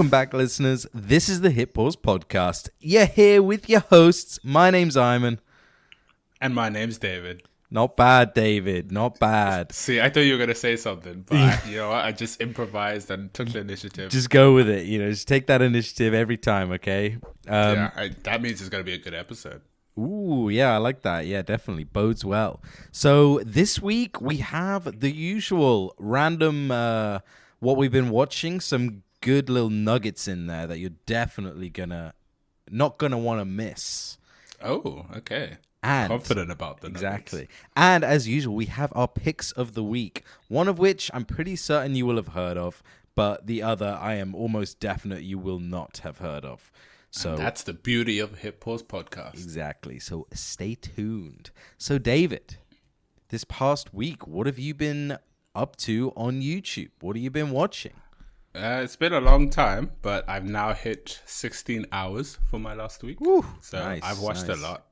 Welcome back, listeners. This is the Hit Pause Podcast. You're here with your hosts. My name's Iman. And my name's David. Not bad, David. Not bad. See, I thought you were going to say something, but you know what? I just improvised and took the initiative. Just go with it. Just take that initiative every time, okay? That means it's going to be a good episode. Ooh, yeah, I like that. Yeah, definitely. Bodes well. So this week we have the usual random, what we've been watching, some good little nuggets in there that you're definitely not gonna want to miss. Oh, okay. And confident about the exactly. nuggets. And as usual, we have our picks of the week. One of which I'm pretty certain you will have heard of, but the other I am almost definite you will not have heard of. So and that's the beauty of Hit Pause Podcast. Exactly. So stay tuned. So David, this past week, what have you been up to on YouTube? What have you been watching? It's been a long time, but I've now hit 16 hours for my last week. Woo, so nice, I've watched a lot.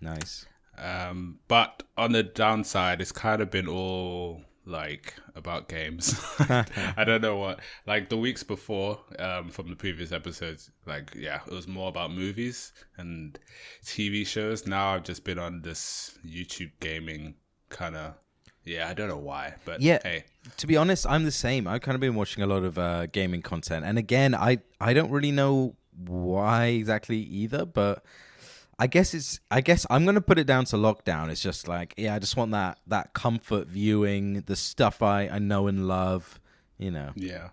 Nice. But on the downside, it's kind of been all like about games. I don't know what. Like the weeks before, from the previous episodes, it was more about movies and TV shows. Now I've just been on this YouTube gaming kind of. Yeah, I don't know why, but yeah, hey. To be honest, I'm the same. I've kind of been watching a lot of gaming content. And again, I don't really know why exactly either, but I guess I'm going to put it down to lockdown. It's just like, yeah, I just want that comfort viewing, the stuff I know and love, Yeah.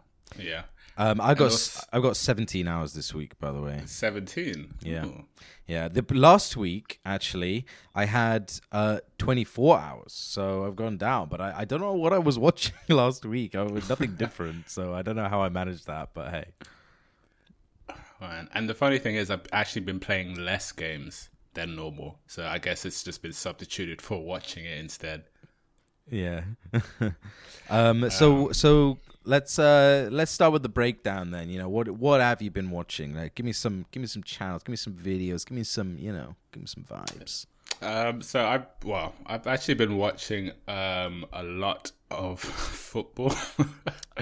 I've got 17 hours this week, by the way. 17? Yeah. Ooh. Yeah. The last week, actually, I had 24 hours. So I've gone down. But I don't know what I was watching last week. I was nothing different. So I don't know how I managed that. But hey. And the funny thing is, I've actually been playing less games than normal. So I guess it's just been substituted for watching it instead. Yeah. So let's start with the breakdown then. What have you been watching? Like, give me some channels, give me some videos, give me some vibes. So I've actually been watching a lot of football.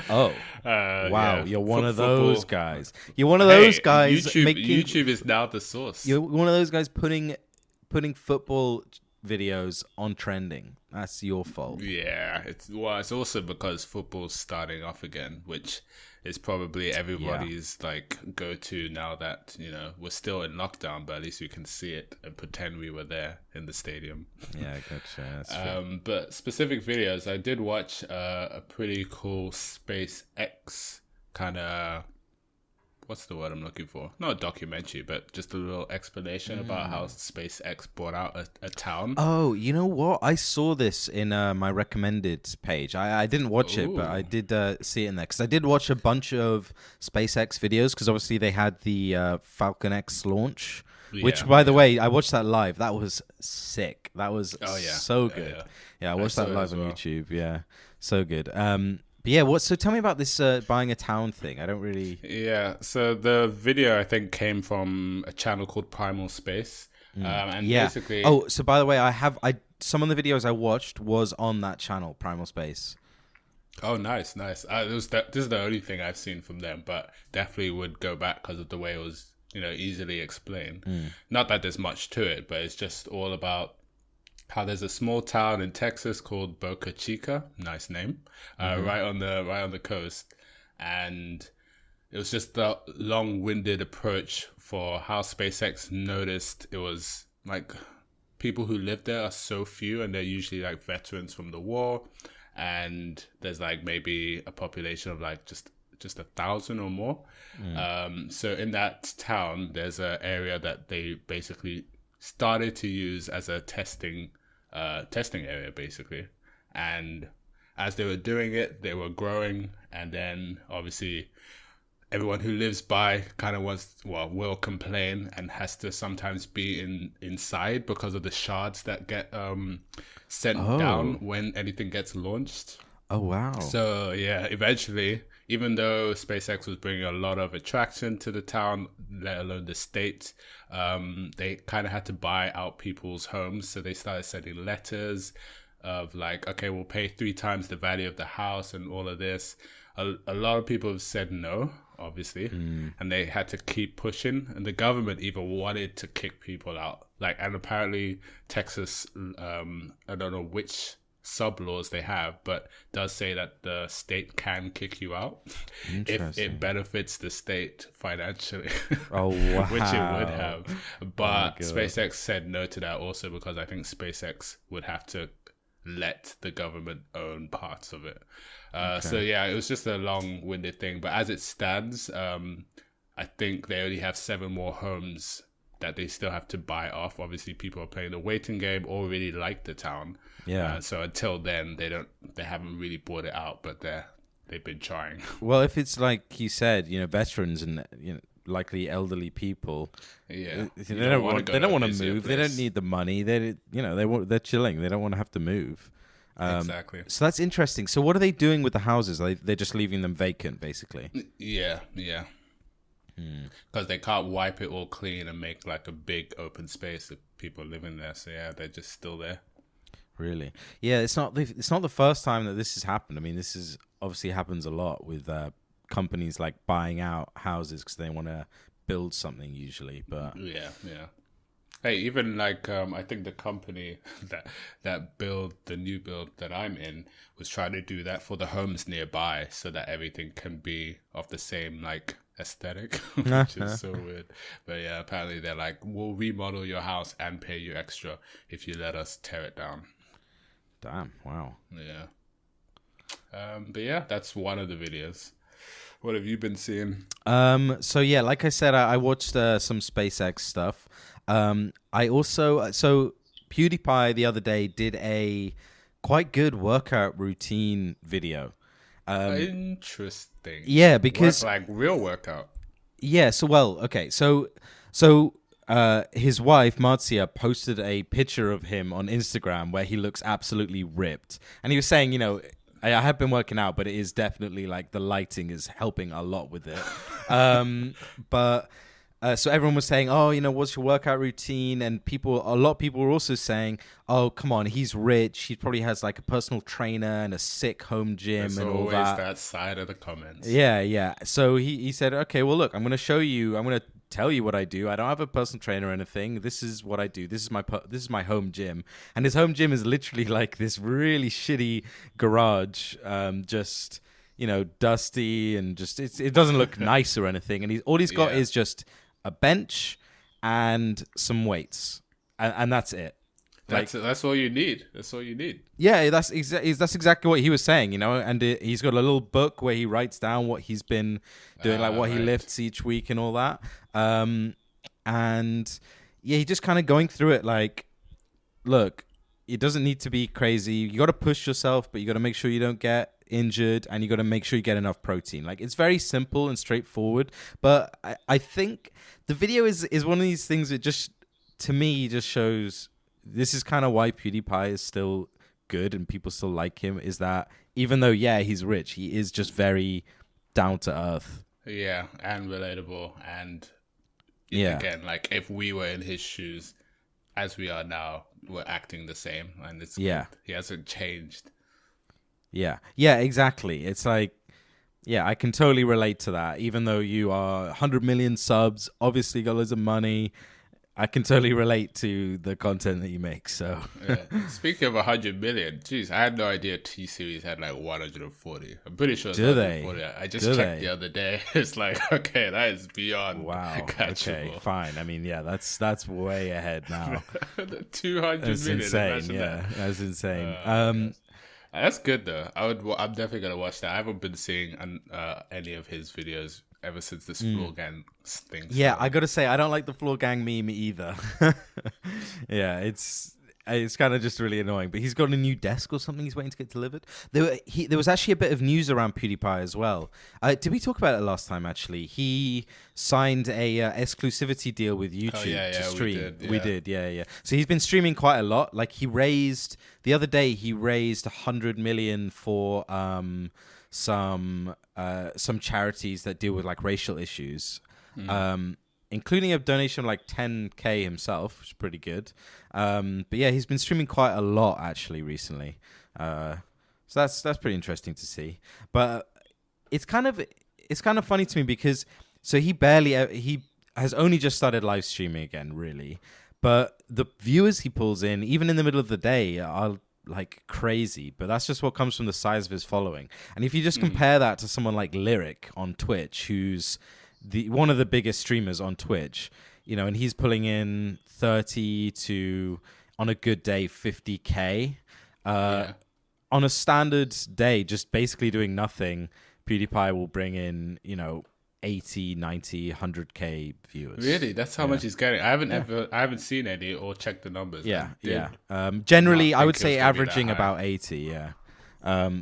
Oh, wow! Yeah. You're one of those guys. You're one of those guys. YouTube is now the source. You're one of those guys putting football videos on trending. That's your fault. Yeah, it's also because football's starting off again, which is probably everybody's go-to now that we're still in lockdown, but at least we can see it and pretend we were there in the stadium. Yeah, gotcha. That's true. But specific videos, I did watch a pretty cool SpaceX kind of. What's the word I'm looking for? Not a documentary, but just a little explanation about how SpaceX bought out a town. Oh, you know what? I saw this in my recommended page. I didn't watch it, but I did see it in there. Because I did watch a bunch of SpaceX videos, because obviously they had the Falcon X launch. Which, by the way, I watched that live. That was sick. That was so good. Yeah, I watched that live on YouTube. Yeah, so good. But yeah, so tell me about this buying a town thing. I don't really. Yeah, so the video I think came from a channel called Primal Space, and basically. Oh, so by the way, some of the videos I watched was on that channel, Primal Space. Oh, nice. This is the only thing I've seen from them, but definitely would go back because of the way it was, easily explained. Not that there's much to it, but it's just all about how there's a small town in Texas called Boca Chica, nice name, right on the coast, and it was just the long-winded approach for how SpaceX noticed it was like people who live there are so few, and they're usually like veterans from the war, and there's like maybe a population of like just 1,000 or more. So in that town, there's an area that they basically started to use as a testing area, basically. And as they were doing it, they were growing, and then obviously everyone who lives by kind of will complain and has to sometimes be inside because of the shards that get sent down when anything gets launched. Oh, wow. So yeah, eventually, even though SpaceX was bringing a lot of attraction to the town, let alone the state, they kind of had to buy out people's homes. So they started sending letters of like, okay, we'll pay 3 times the value of the house and all of this. A lot of people have said no, obviously, and they had to keep pushing. And the government even wanted to kick people out. Like, and apparently Texas, I don't know which sub laws they have, but does say that the state can kick you out if it benefits the state financially. Oh wow! Which it would have, but SpaceX said no to that also, because I think SpaceX would have to let the government own parts of it. So yeah, it was just a long-winded thing. But as it stands, I think they only have 7 more homes that they still have to buy off. Obviously, people are playing the waiting game or really like the town. Yeah. So until then, they haven't really bought it out, but they've been trying. Well, if it's like you said, veterans and likely elderly people, yeah, they don't want to move. They don't need the money. They're chilling. They don't want to have to move. Exactly. So that's interesting. So what are they doing with the houses? They're just leaving them vacant, basically. Yeah. Because they can't wipe it all clean and make like a big open space of people living there. So yeah, they're just still there. Really? Yeah, it's not the first time that this has happened. I mean, this is obviously happens a lot with companies like buying out houses because they want to build something usually. But yeah. Hey, even like I think the company that build the new build that I'm in was trying to do that for the homes nearby, so that everything can be of the same like aesthetic, which is so weird. But yeah, apparently they're like, we'll remodel your house and pay you extra if you let us tear it down. Damn! Wow. Yeah. But yeah, that's one of the videos. What have you been seeing? So yeah, like I said, I watched some SpaceX stuff. I also PewDiePie the other day did a quite good workout routine video. Interesting. Yeah, because like real workout. Yeah. So his wife Marzia posted a picture of him on Instagram where he looks absolutely ripped, and he was saying, I have been working out, but it is definitely like the lighting is helping a lot with it. So everyone was saying, oh, what's your workout routine? And a lot of people were also saying, oh, come on, he's rich. He probably has like a personal trainer and a sick home gym. There's and all always that. that side of the comments. Yeah. So he said, okay, well, look, I'm going to show you. I'm going to tell you what I do. I don't have a personal trainer or anything. This is what I do. This is my home gym. And his home gym is literally like this really shitty garage, just dusty, and just it doesn't look nice or anything. And all he's got is just a bench and some weights, and that's it. That's all you need. That's all you need. Yeah, that's exactly what he was saying, And he's got a little book where he writes down what he's been doing, like what he lifts each week and all that. And yeah, he just kind of going through it. Like, look, it doesn't need to be crazy. You got to push yourself, but you got to make sure you don't get injured, and you got to make sure you get enough protein. Like, it's very simple and straightforward, but I think the video is one of these things that just, to me, just shows this is kind of why PewDiePie is still good and people still like him, is that even though, yeah, he's rich, he is just very down to earth. Yeah, and relatable. And yeah, again, like if we were in his shoes as we are now, we're acting the same, and it's good. He hasn't changed. Yeah, exactly. It's like, yeah, I can totally relate to that. Even though you are 100 million subs, obviously got loads of money, I can totally relate to the content that you make. So, yeah. Speaking of 100 million, geez, I had no idea T-Series had like 140. I'm pretty sure it's 140. I just checked the other day. It's like, okay, that is beyond catchable. Okay, fine. I mean, yeah, that's way ahead now. 200 that's million. Insane. Yeah, that's insane. That's good though. I'm definitely gonna watch that. I haven't been seeing any of his videos ever since this floor gang thing. Yeah, I gotta say, I don't like the floor gang meme either. Yeah, it's kind of just really annoying. But he's got a new desk or something he's waiting to get delivered. There was actually a bit of news around PewDiePie as well. Did we talk about it last time, actually? He signed a exclusivity deal with YouTube to stream. We did, yeah. So he's been streaming quite a lot. Like, the other day, he raised 100 million for some charities that deal with like racial issues, including a donation of like 10K himself, which is pretty good. But yeah, he's been streaming quite a lot actually recently. So that's pretty interesting to see. But it's kind of, it's kind of funny to me because so he has only just started live streaming again, really. But the viewers he pulls in, even in the middle of the day, are like crazy. But that's just what comes from the size of his following. And if you just compare that to someone like Lyric on Twitch, who's one of the biggest streamers on Twitch, you know, and he's pulling in 30 to, on a good day, 50K. On a standard day, just basically doing nothing, PewDiePie will bring in, you know, 80, 90, 100K viewers. Really? That's how much he's getting. I haven't seen any or checked the numbers. Generally, I would say averaging about 80,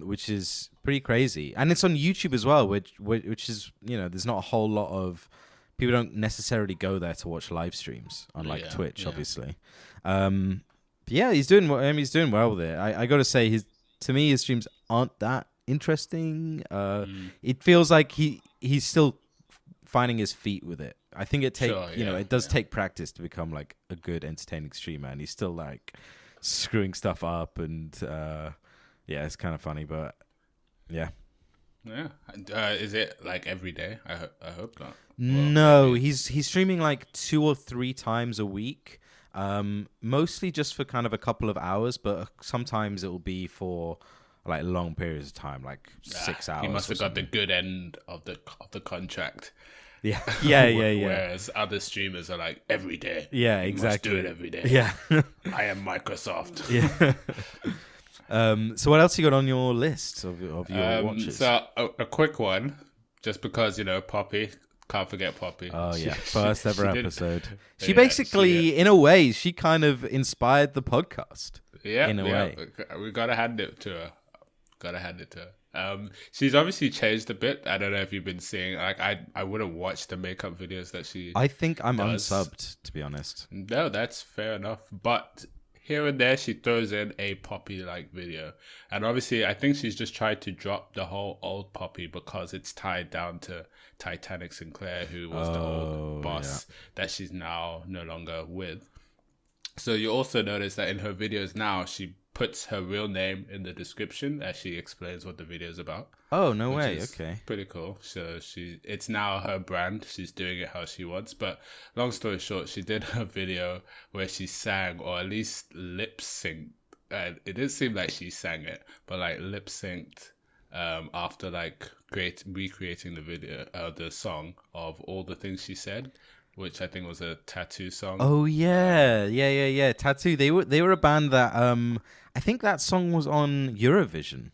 which is pretty crazy. And it's on YouTube as well, which is, you know, there's not a whole lot of people don't necessarily go there to watch live streams, unlike Twitch, obviously. He's doing well with it. I got to say, to me, his streams aren't that interesting. It feels like he's still finding his feet with it. I think it does take practice to become like a good entertaining streamer, and he's still like screwing stuff up, and it's kind of funny, but is it like every day? I hope not. No, he's streaming like 2 or 3 times a week. Mostly just for kind of a couple of hours, but sometimes it will be for like long periods of time, like 6 hours. He must have got the good end of the contract. Yeah. Whereas other streamers are like every day. Yeah, exactly. You must do it every day. Yeah. I am Microsoft. Yeah. So what else you got on your list of your watches? So a quick one, just because, you know, Poppy. Can't forget Poppy. Oh, yeah. First ever episode. She basically, in a way, she kind of inspired the podcast. Yeah. In a way. We got to hand it to her. She's obviously changed a bit. I don't know if you've been seeing, like, I wouldn't watch the makeup videos that she I think I'm does. unsubbed, to be honest. No, that's fair enough. But here and there, she throws in a Poppy-like video. And obviously, I think she's just tried to drop the whole old Poppy because it's tied down to Titanic Sinclair, who was the old boss that she's now no longer with. So you also notice that in her videos now, she puts her real name in the description as she explains what the video is about. Oh, no way. Okay. Pretty cool. So it's now her brand. She's doing it how she wants. But long story short, she did a video where she sang, or at least lip synced. It didn't seem like she sang it, but like lip synced after like recreating the video, the song of All the Things She Said, which I think was a Tattoo song. Oh yeah. Tattoo. They were a band that I think that song was on Eurovision.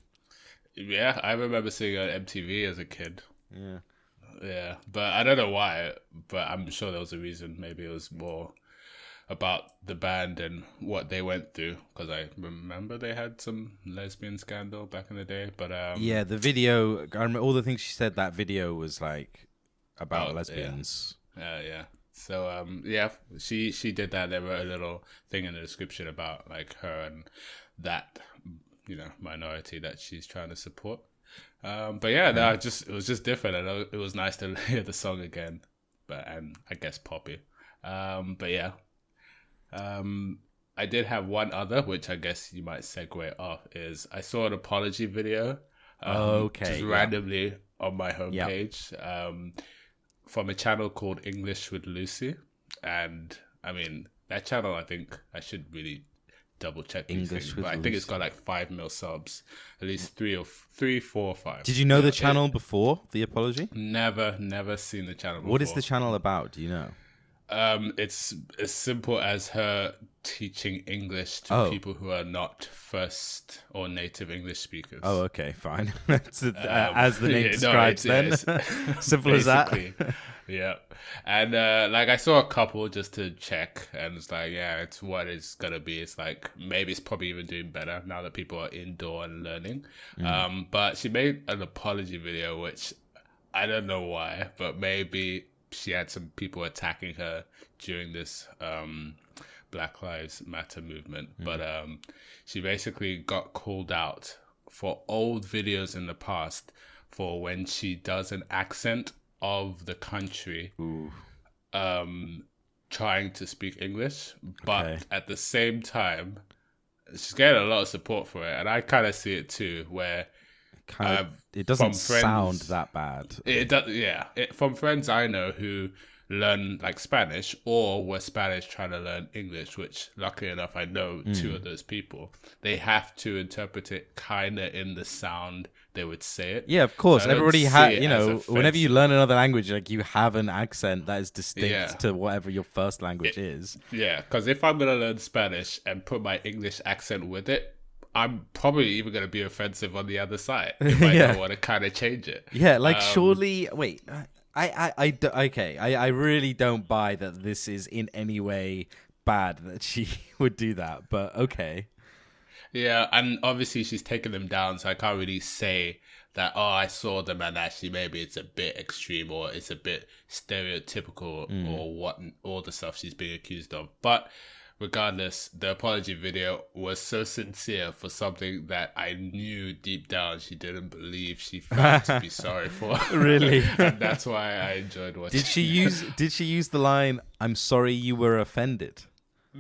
Yeah, I remember seeing it on MTV as a kid. Yeah, but I don't know why. But I'm sure there was a reason. Maybe it was more about the band and what they went through. Because I remember they had some lesbian scandal back in the day. But the video. I remember All the Things She Said. That video was like about lesbians. Yeah. So she did that. There wrote a little thing in the description about like her and that, you know, minority that she's trying to support. But it was just different, and it was nice to hear the song again. And I guess Poppy. I did have one other, which I guess you might segue off. Is I saw an apology video. Just randomly on my homepage. From a channel called English with Lucy, and I mean that channel. I think I should really double check these things, but I think it's got like 5 mil subs, at least 3, 4, or 5. Did you know the channel before the apology? Never seen the channel before. What is the channel about? Do you know? It's as simple as her teaching English to people who are not first or native English speakers. Oh, okay, fine. As the name describes, then simple as that. Yeah, and like I saw a couple just to check, and it's like, it's what it's gonna be. It's like maybe it's probably even doing better now that people are indoor and learning. But she made an apology video, which I don't know why, but maybe she had some people attacking her during this Black Lives Matter movement. But she basically got called out for old videos in the past for when she does an accent of the country trying to speak English. But at the same time, she's getting a lot of support for it. And I kind of see it too, where kind of it doesn't sound that bad. It does, yeah. From friends I know who learn like Spanish or were Spanish trying to learn English, which luckily enough I know two of those people. They have to interpret it kind of in the sound they would say it. Yeah, of course. So everybody has, whenever you learn another language, like you have an accent that is distinct to whatever your first language is. Yeah, because if I'm going to learn Spanish and put my English accent with it, I'm probably even going to be offensive on the other side if I don't want to kind of change it. Yeah, like surely, wait, I really don't buy that this is in any way bad that she would do that, but okay. Yeah, and obviously she's taken them down, so I can't really say that, I saw them and actually maybe it's a bit extreme or it's a bit stereotypical or what all the stuff she's being accused of. But regardless, the apology video was so sincere for something that I knew deep down she didn't believe she felt to be sorry for. Really? And that's why I enjoyed watching. Did she use the line, "I'm sorry you were offended"?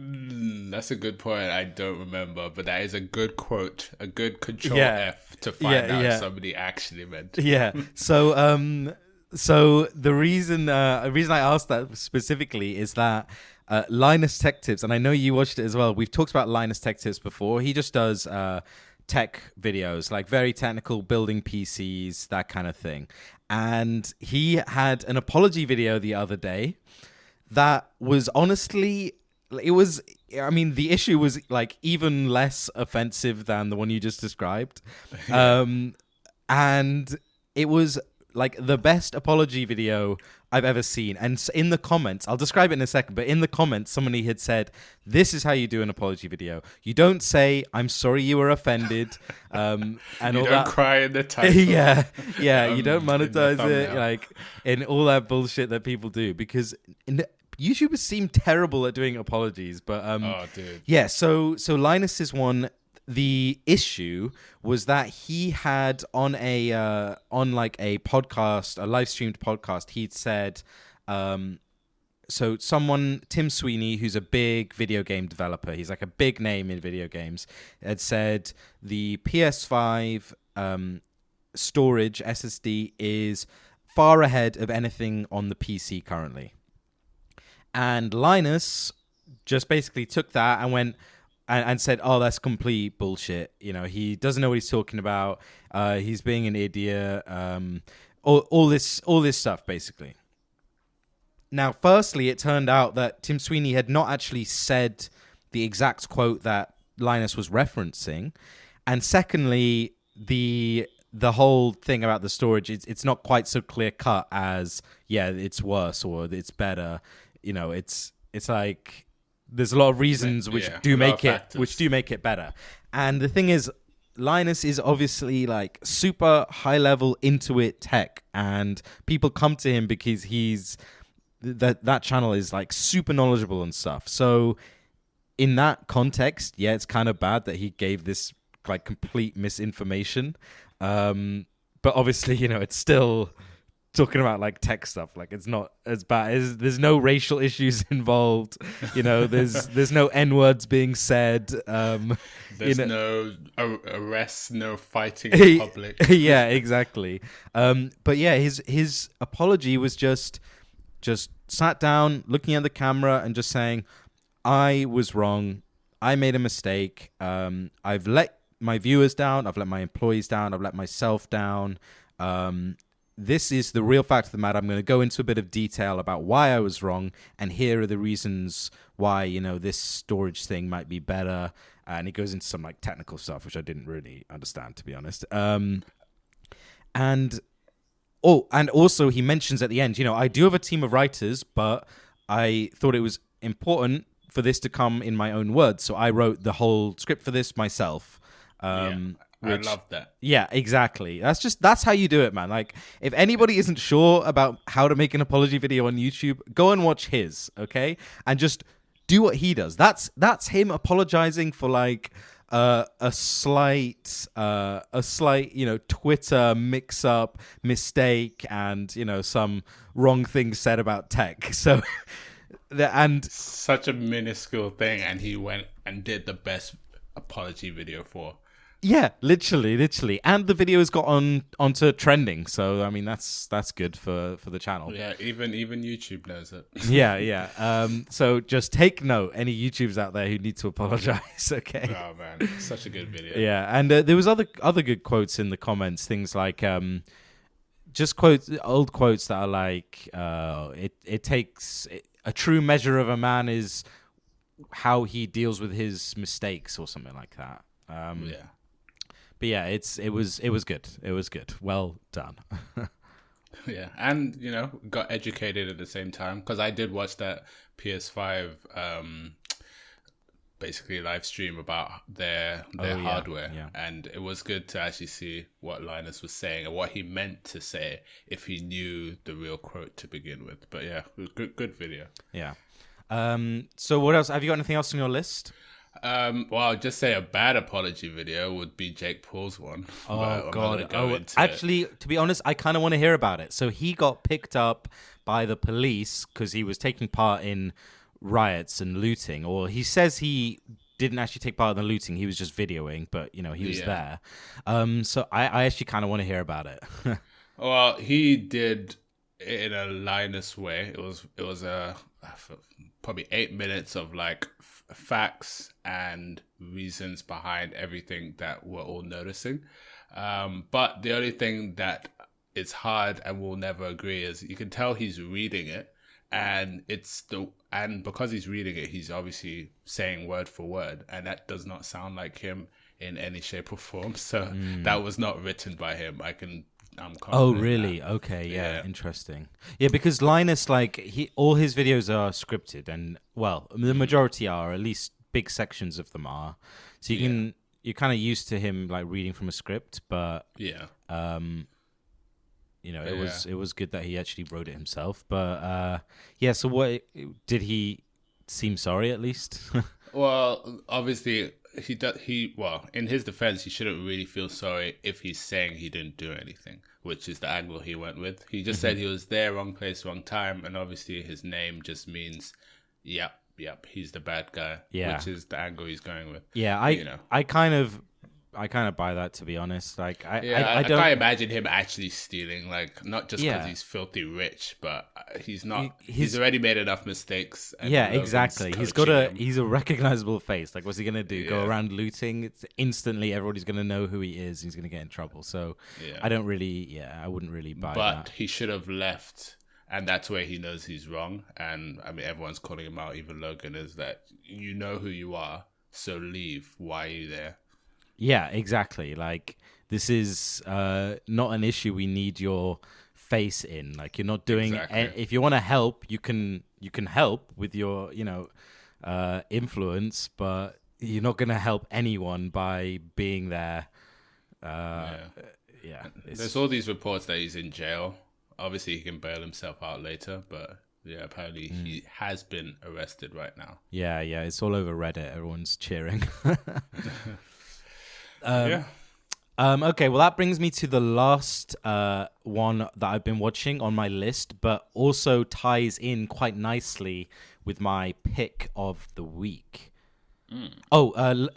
That's a good point. I don't remember, but that is a good quote, a good Control F to find out if somebody actually meant. Yeah. So the reason I asked that specifically is that Linus Tech Tips, and I know you watched it as well. We've talked about Linus Tech Tips before. He just does tech videos, like very technical, building PCs, that kind of thing. And he had an apology video the other day that was honestly. The issue was like even less offensive than the one you just described. And it was like the best apology video I've ever seen. And in the comments, I'll describe it in a second, but in the comments, somebody had said, "This is how you do an apology video. You don't say, 'I'm sorry you were offended.'" And you all don't that. Cry in the title. yeah. You don't monetize it, like, and all that bullshit that people do, because YouTubers seem terrible at doing apologies, but dude. Yeah. So Linus's one, the issue was that he had on a podcast, a live streamed podcast, he'd said, so someone, Tim Sweeney, who's a big video game developer, he's like a big name in video games, had said the PS5 storage SSD is far ahead of anything on the PC currently. And Linus just basically took that and went and said, "Oh, that's complete bullshit. He doesn't know what he's talking about. He's being an idiot. All this stuff, basically." Now, firstly, it turned out that Tim Sweeney had not actually said the exact quote that Linus was referencing, and secondly, the whole thing about the storage, it's not quite so clear cut as it's worse or it's better. It's like there's a lot of reasons which do make it better. And the thing is, Linus is obviously like super high level Intuit tech, and people come to him because he's that channel is like super knowledgeable and stuff. So in that context, it's kind of bad that he gave this like complete misinformation. But obviously, it's still talking about like tech stuff, like it's not as bad. There's no racial issues involved, there's no N-words being said, there's no arrests, no fighting in public. Yeah, exactly. But yeah, his apology was just sat down, looking at the camera and just saying, "I was wrong, I made a mistake, I've let my viewers down, I've let my employees down, I've let myself down. This is the real fact of the matter. I'm going to go into a bit of detail about why I was wrong, and here are the reasons why, this storage thing might be better." And he goes into some like technical stuff, which I didn't really understand, to be honest. And also he mentions at the end, "I do have a team of writers, but I thought it was important for this to come in my own words. So I wrote the whole script for this myself." I love that. Yeah, exactly. That's how you do it, man. Like, if anybody isn't sure about how to make an apology video on YouTube, go and watch his, okay? And just do what he does. That's him apologizing for like a slight Twitter mix-up, mistake, and some wrong things said about tech. So, and such a minuscule thing, and he went and did the best apology video for. Yeah, literally, and the video's got onto trending. So I mean, that's good for the channel. Yeah, even YouTube knows it. Yeah. So just take note, any YouTubers out there who need to apologize. Okay. Oh man, such a good video. Yeah, and there was other good quotes in the comments. Things like just old quotes that are like, it takes a true measure of a man is how he deals with his mistakes, or something like that. Yeah. But yeah, it was good. It was good. Well done. Yeah, and got educated at the same time, because I did watch that PS5 basically live stream about their hardware, and it was good to actually see what Linus was saying and what he meant to say if he knew the real quote to begin with. But yeah, good video. Yeah. So what else? Have you got anything else on your list? Well, I'll just say a bad apology video would be Jake Paul's one. Oh God! Actually, to be honest, I kind of want to hear about it. So he got picked up by the police because he was taking part in riots and looting, or he says he didn't actually take part in the looting. He was just videoing, but he was there. So I actually kind of want to hear about it. Well, he did it in a Linus way. It was probably 8 minutes of like facts and reasons behind everything that we're all noticing. But the only thing that is hard and we'll never agree is you can tell he's reading it, and because he's reading it, he's obviously saying word for word, and that does not sound like him in any shape or form. So that was not written by him. Oh, really? Okay, yeah, interesting. Yeah, because Linus, all his videos are scripted, and well, the majority are, at least big sections of them are. So you're kind of used to him like reading from a script, but it was good that he actually wrote it himself. But so what did he seem sorry at least? Well, obviously in his defense, he shouldn't really feel sorry if he's saying he didn't do anything, which is the angle he went with. He just said he was there, wrong place, wrong time, and obviously his name just means, yep, he's the bad guy, which is the angle he's going with. Yeah, I kind of buy that, to be honest. I can't imagine him actually stealing, not just because he's filthy rich, but he's not. He's already made enough mistakes. Exactly. He's a recognizable face. Like, what's he gonna do? Go around looting? It's instantly everybody's gonna know who he is. He's gonna get in trouble. So I wouldn't really buy that. But he should have left. And that's where he knows he's wrong. And I mean, everyone's calling him out. Even Logan is that you know who you are, so leave. Why are you there? Yeah, exactly. Like, this is not an issue we need your face in. Like, you're not doing. If you want to help, you can help with your influence, but you're not going to help anyone by being there. There's all these reports that he's in jail. Obviously, he can bail himself out later, but apparently he has been arrested right now. Yeah, it's all over Reddit. Everyone's cheering. Okay, well, that brings me to the last one that I've been watching on my list, but also ties in quite nicely with my pick of the week.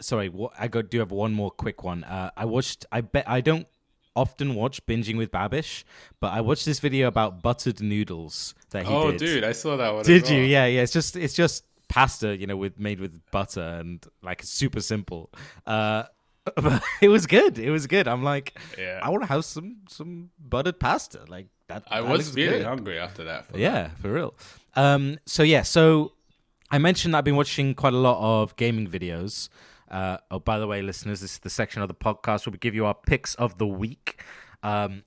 Sorry, do have one more quick one. I don't often watch Binging with Babish, but I watched this video about buttered noodles that he did. Oh, dude, I saw that one. Did you? Yeah. It's just pasta, made with butter, and like super simple. But it was good. I'm like, I want to have some buttered pasta like that. I was feeling hungry after that. For real. So I mentioned that I've been watching quite a lot of gaming videos. By the way, listeners, this is the section of the podcast where we give you our picks of the week. And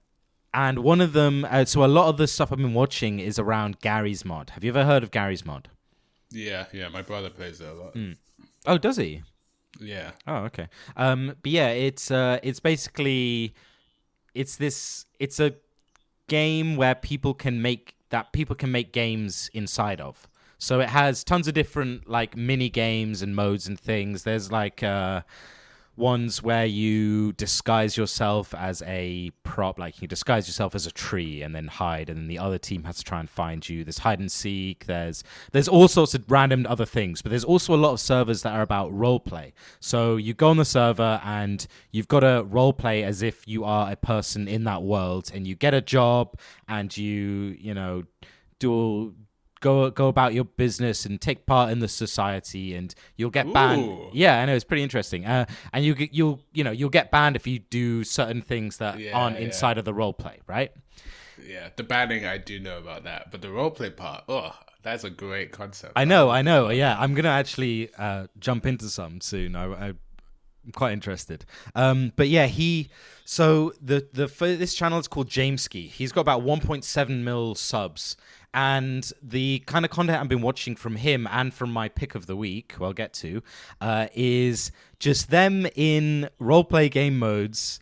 one of them, so a lot of the stuff I've been watching is around Gary's Mod. Have you ever heard of Gary's Mod? Yeah, my brother plays it a lot. Oh, does he? Yeah. Oh, okay. But yeah, it's basically it's a game where people can make games inside of. So it has tons of different like mini games and modes and things. There's like ones where you disguise yourself as a prop, like you disguise yourself as a tree and then hide, and then the other team has to try and find you. There's hide and seek. There's all sorts of random other things, but there's also a lot of servers that are about role play. So you go on the server and you've got to role play as if you are a person in that world, and you get a job and you know, go about your business and take part in the society, and you'll get banned. Ooh. Yeah, I know, it's pretty interesting. And you'll get banned if you do certain things that aren't inside of the role play, right? Yeah, the banning, I do know about that, but the roleplay part, that's a great concept. I know. Yeah, I'm gonna actually jump into some soon. I'm quite interested. But yeah, this channel is called Jameski. He's got about 1.7 mil subs. And the kind of content I've been watching from him and from my pick of the week, who I'll get to, is just them in roleplay game modes,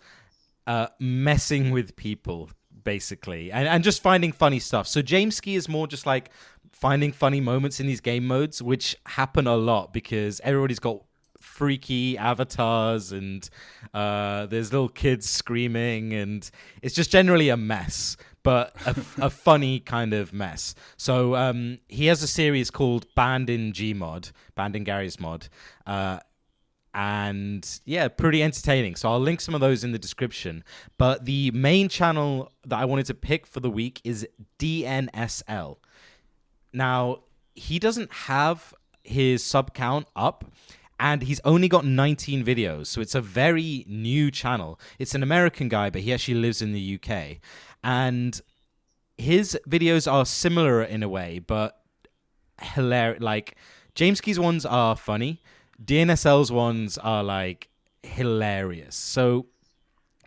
messing with people, basically, and just finding funny stuff. So Jameski is more just like finding funny moments in these game modes, which happen a lot because everybody's got freaky avatars and there's little kids screaming, and it's just generally a mess, but a funny kind of mess. So he has a series called Banned in GMod, Banned in Gary's Mod, and yeah, pretty entertaining. So I'll link some of those in the description. But the main channel that I wanted to pick for the week is DNSL. Now, he doesn't have his sub count up, and he's only got 19 videos, so it's a very new channel. It's an American guy, but he actually lives in the UK. And his videos are similar in a way, but hilarious. Like, Jameski's ones are funny. DNSL's ones are, like, hilarious. So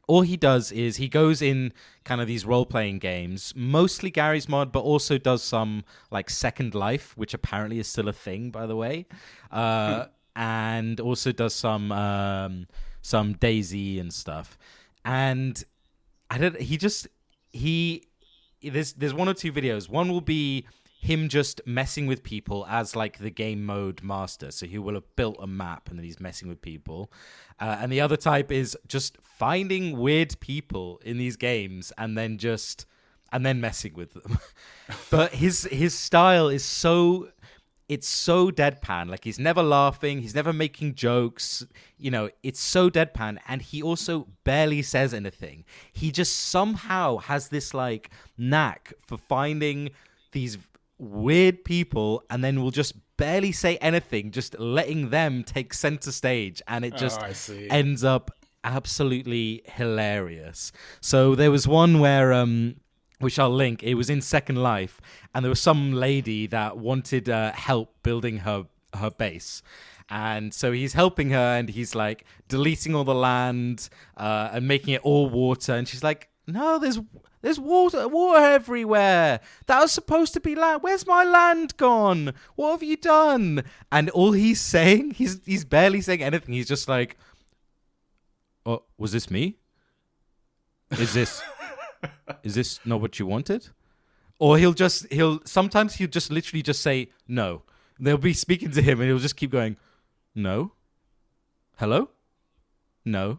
all he does is he goes in kind of these role-playing games, mostly Gary's Mod, but also does some, like, Second Life, which apparently is still a thing, by the way. And also does some DayZ and stuff. And there's one or two videos. One will be him just messing with people as like the game mode master. So he will have built a map and then he's messing with people. And the other type is just finding weird people in these games and then messing with them. But his style is so deadpan. Like, he's never laughing, he's never making jokes, you know, it's so deadpan. And he also barely says anything. He just somehow has this like knack for finding these weird people and then will just barely say anything, just letting them take center stage, and it just ends up absolutely hilarious. So there was one where which I'll link. It was in Second Life, and there was some lady that wanted help building her base. And so he's helping her, and he's like deleting all the land and making it all water. And she's like, "No, there's water everywhere. That was supposed to be land. Where's my land gone? What have you done?" And all he's saying, he's barely saying anything. He's just like, "Oh, was this me? Is this not what you wanted?" Or sometimes he'll just literally just say no. They'll be speaking to him and he'll just keep going, "No, hello, no,"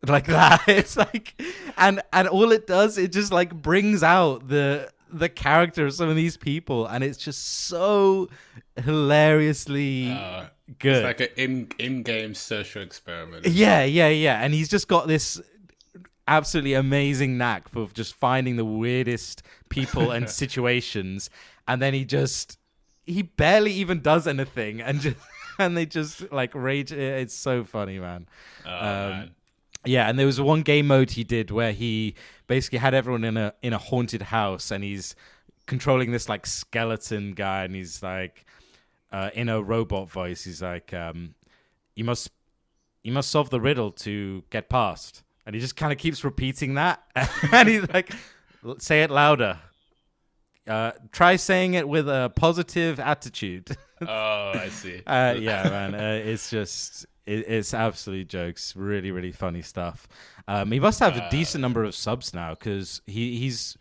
like that. It's like, and all it does, it just like brings out the character of some of these people, and it's just so hilariously good. It's like an in-game social experiment. Yeah. And he's just got this absolutely amazing knack for just finding the weirdest people and situations, and then he barely even does anything, and they just like rage. It's so funny, man. Man. Yeah, and there was one game mode he did where he basically had everyone in a haunted house, and he's controlling this like skeleton guy, and he's like in a robot voice, he's like, you must solve the riddle to get past. And he just kind of keeps repeating that. And he's like, "Say it louder. Try saying it with a positive attitude." Oh, I see. Yeah, man. It's absolute jokes. Really, really funny stuff. He must have a decent number of subs now, because he's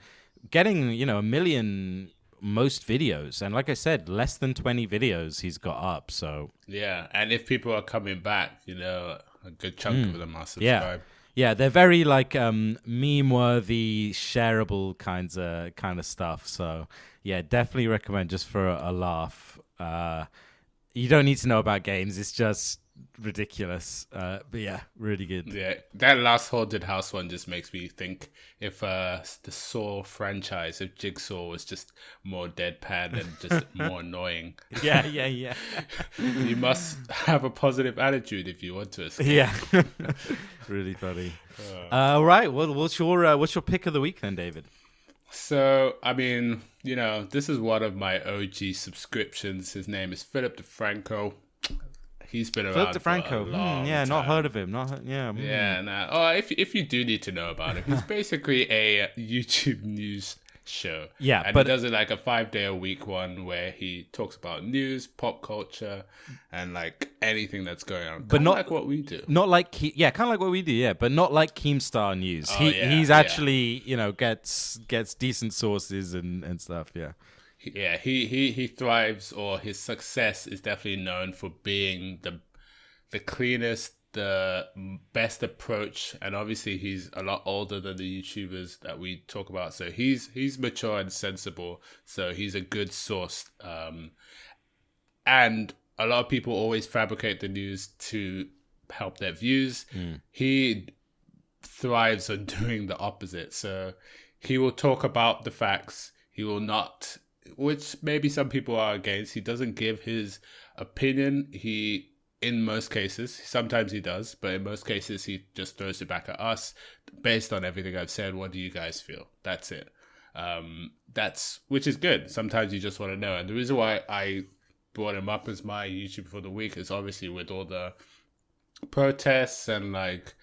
getting, 1 million most videos. And like I said, less than 20 videos he's got up. So yeah, and if people are coming back, a good chunk of them are subscribed. Yeah, they're very like meme-worthy, shareable kind of stuff. So yeah, definitely recommend just for a laugh. You don't need to know about games; it's just ridiculous. But yeah, really good. Yeah, that last Haunted House one just makes me think if the Saw franchise, if Jigsaw was just more deadpan and just more annoying. Yeah. You must have a positive attitude if you want to escape. Yeah, really funny. All right, well, what's your pick of the week then, David? So, I mean, this is one of my OG subscriptions. His name is Philip DeFranco. He's been around Philip DeFranco. For a long yeah, time. not heard of him. Yeah, nah. Oh, if you do need to know about him, he's basically a YouTube news show. Yeah, and but he does it like a 5-day-a-week one where he talks about news, pop culture, and like anything that's going on. But not like what we do. Not like kind of like what we do. Yeah, but not like Keemstar News. He's actually gets decent sources and stuff. Yeah. Yeah, he thrives, or his success is definitely known for being the cleanest, the best approach, and obviously he's a lot older than the YouTubers that we talk about. So he's mature and sensible. So he's a good source. And a lot of people always fabricate the news to help their views. He thrives on doing the opposite. So he will talk about the facts. He will not, which maybe some people are against. He doesn't give his opinion. In most cases, sometimes he does, but in most cases, he just throws it back at us. Based on everything I've said, what do you guys feel? That's it. Which is good. Sometimes you just want to know. And the reason why I brought him up as my YouTuber for the week is obviously with all the protests and like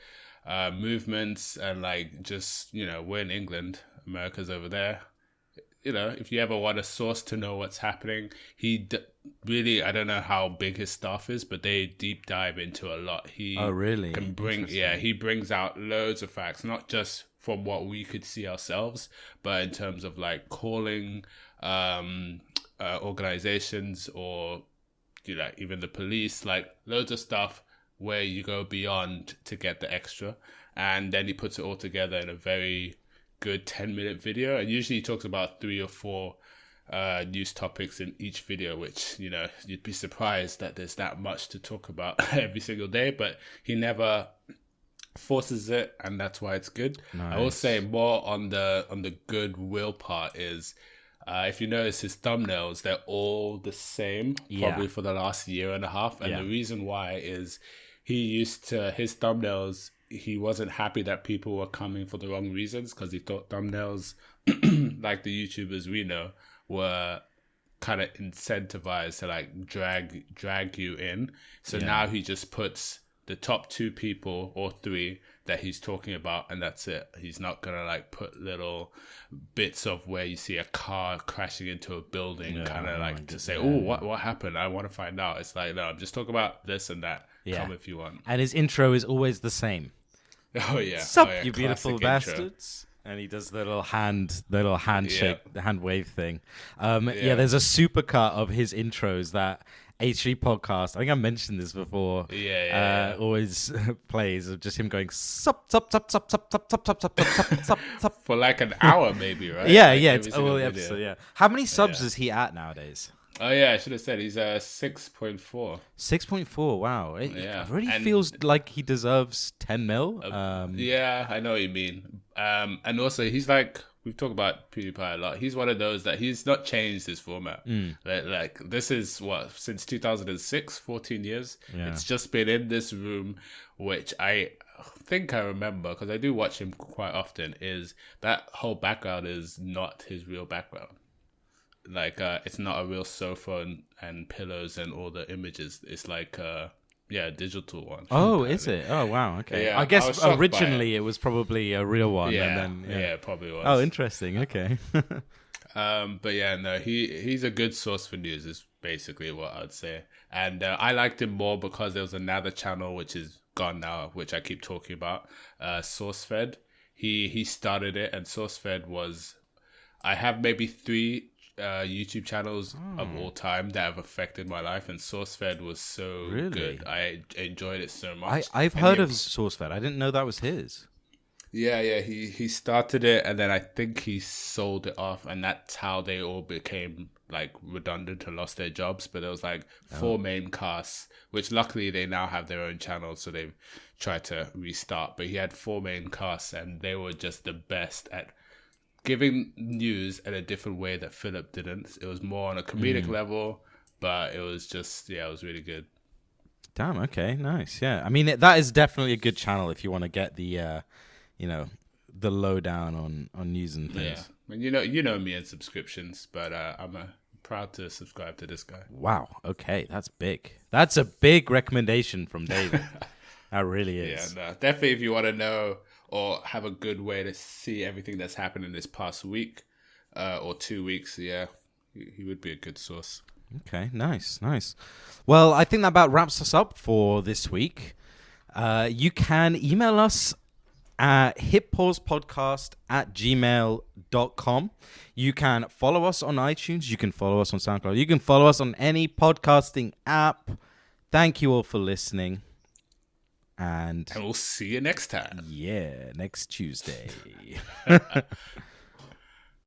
movements and like just, we're in England, America's over there. If you ever want a source to know what's happening, really, I don't know how big his staff is, but they deep dive into a lot. He really? Can he brings out loads of facts, not just from what we could see ourselves, but in terms of like calling organizations or even the police, like loads of stuff where you go beyond to get the extra, and then he puts it all together in a very good 10-minute video, and usually he talks about 3 or 4 news topics in each video, which you'd be surprised that there's that much to talk about every single day, but he never forces it, and that's why it's good. Nice. I will say more on the goodwill part is if you notice his thumbnails, they're all the same, probably for the last year and a half, and the reason why is he used to his thumbnails. He wasn't happy that people were coming for the wrong reasons, because he thought thumbnails, like the YouTubers we know, were kind of incentivized to like drag you in. So now he just puts the top 2 people or 3 that he's talking about, and that's it. He's not gonna like put little bits of where you see a car crashing into a building, kind of like to say, "Oh, what happened? I want to find out." It's like, no, I'm just talking about this and that. Come if you want. And his intro is always the same. Oh yeah, sup, you beautiful bastards. And he does the little handshake, the hand wave thing. There's a supercut of his intros that H3 podcast, I think I mentioned this before, always plays of just him going sup for like an hour maybe, right? It's all the episode. How many subs is he at nowadays? Oh yeah, I should have said he's 6.4. 6.4. Wow, it really feels like he deserves 10 mil. Yeah, I know what you mean. And also he's like, we've talked about PewDiePie a lot. He's one of those that he's not changed his format. Like this is since 2006, 14 years. It's just been in this room, which I think I remember because I do watch him quite often. Is that whole background is not his real background. Like it's not a real sofa and pillows and all the images. It's like a digital one. Oh, is it? Oh, wow. Okay. Yeah, I guess originally it was probably a real one. Yeah, and then, probably was. Oh, interesting. Okay. But yeah, no, he's a good source for news is basically what I'd say. And I liked him more because there was another channel which is gone now, which I keep talking about, SourceFed. He started it, and SourceFed was, I have maybe 3 YouTube channels of all time that have affected my life, and SourceFed was so good. I enjoyed it so much. I've heard of SourceFed. I didn't know that was his. Yeah. He started it, and then I think he sold it off, and that's how they all became like redundant and lost their jobs. But there was like 4 main casts, which luckily they now have their own channel, so they've tried to restart. But he had 4 main casts, and they were just the best at giving news in a different way that Philip didn't. It was more on a comedic level, but it was just, it was really good. Damn, okay, nice. Yeah, I mean, that is definitely a good channel if you want to get the, the lowdown on news and things. Yeah, and you know me and subscriptions, but I'm proud to subscribe to this guy. Wow, okay, that's big. That's a big recommendation from David. That really is. Yeah, no, definitely if you want to know or have a good way to see everything that's happened in this past week or 2 weeks, he would be a good source. Okay, nice. Well, I think that about wraps us up for this week. You can email us at hitpausepodcast@gmail.com. You can follow us on iTunes. You can follow us on SoundCloud. You can follow us on any podcasting app. Thank you all for listening. And we'll see you next time. Yeah, next Tuesday.